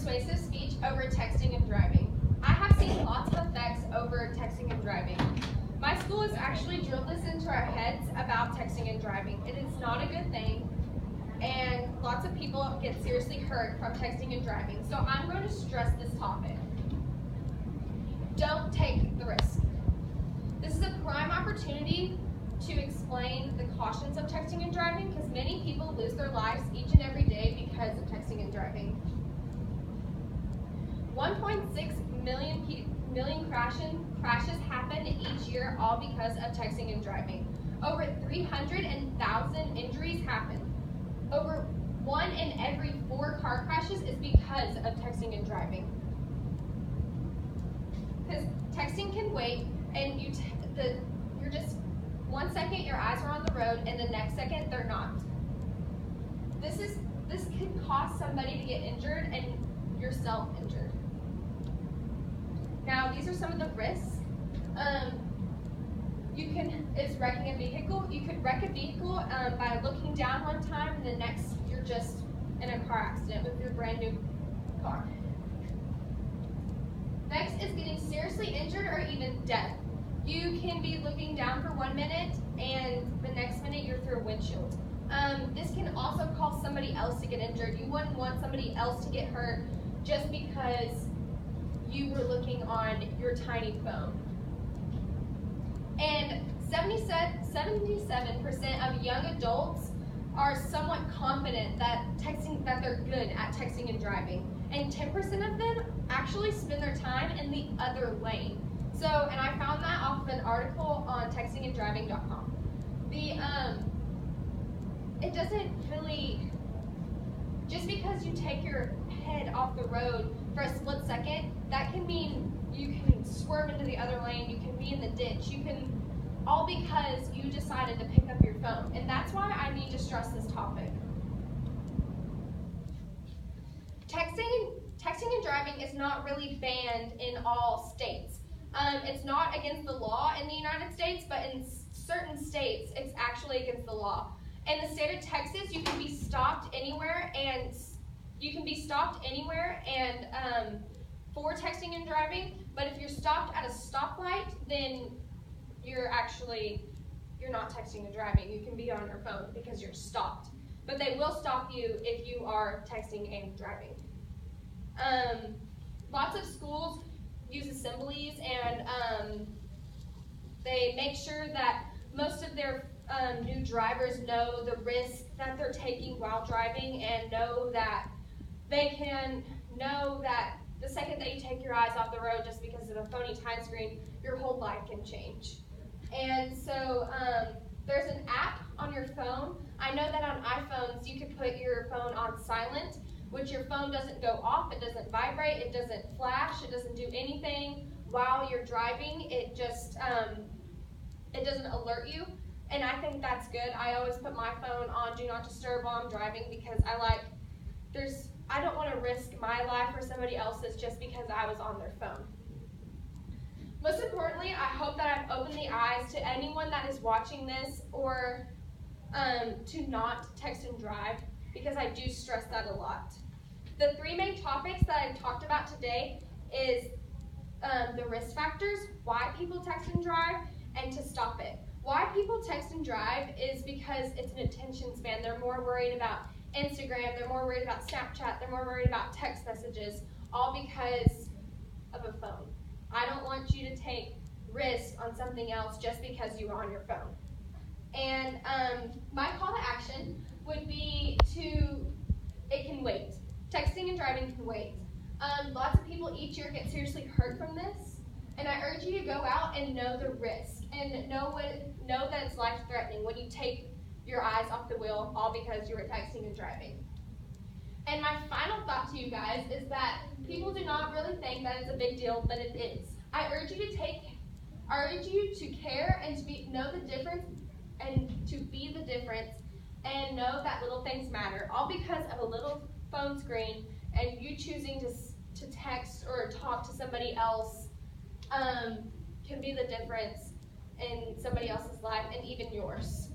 persuasive speech over texting and driving. I have seen lots of effects over texting and driving. My school has actually drilled this into our heads about texting and driving. It is not a good thing, and lots of people get seriously hurt from texting and driving. So I'm going to stress this topic. Don't take the risk. This is a prime opportunity to explain the cautions of texting and driving, because many people lose their lives each and every day because of texting and driving. 1.6 million crashes happen each year, all because of texting and driving. Over 300,000 injuries happen. Over 1 in every 4 car crashes is because of texting and driving. Because texting can wait, and you're just 1 second your eyes are on the road, and the next second they're not. This could cause somebody to get injured and yourself injured. Now, these are some of the risks. Is wrecking a vehicle. You could wreck a vehicle by looking down one time, and the next you're just in a car accident with your brand new car. Next is getting seriously injured or even death. You can be looking down for 1 minute, and the next minute you're through a windshield. This can also cause somebody else to get injured. You wouldn't want somebody else to get hurt just because you were looking on your tiny phone. And 77% of young adults are somewhat confident that they're good at texting and driving. And 10% of them actually spend their time in the other lane. And I found that off of an article on textinganddriving.com. It doesn't really, just because you take your head off the road for a split second, that can mean you can swerve into the other lane, you can be in the ditch, all because you decided to pick up your phone. And that's why I need to stress this topic. Texting and driving is not really banned in all states. It's not against the law in the United States, but in certain states, it's actually against the law. In the state of Texas, you can be stopped anywhere for texting and driving. But if you're stopped at a stoplight, then you're not texting and driving. You can be on your phone because you're stopped. But they will stop you if you are texting and driving. Lots of schools use assemblies, and they make sure that most of their new drivers know the risk that they're taking while driving, and know that the second that you take your eyes off the road just because of a phony time screen, your whole life can change. And so there's an app on your phone. I know that on iPhones you can put your phone on silent, which your phone doesn't go off, it doesn't vibrate, it doesn't flash, it doesn't do anything while you're driving. It just it doesn't alert you, and I think that's good. I always put my phone on Do Not Disturb while I'm driving, because I don't want to risk my life or somebody else's just because I was on their phone. Most importantly, I hope that I've opened the eyes to anyone that is watching this, or to not text and drive, because I do stress that a lot. The 3 main topics that I've talked about today is the risk factors, why people text and drive, and to stop it. Why people text and drive is because it's an attention span. They're more worried about Instagram, they're more worried about Snapchat, they're more worried about text messages, all because of a phone. I don't want you to take risks on something else just because you're on your phone. And my call to action would be it can wait. Texting and driving can wait. Lots of people each year get seriously hurt from this, and I urge you to go out and know the risk, and know that it's life-threatening when you take your eyes off the wheel all because you were texting and driving. And my final thought to you guys is that people do not really think that it's a big deal, but it is. I urge you to care and to know the difference, and to be the difference, and know that little things matter, all because of a little phone screen and you choosing to text or talk to somebody else can be the difference in somebody else's life and even yours.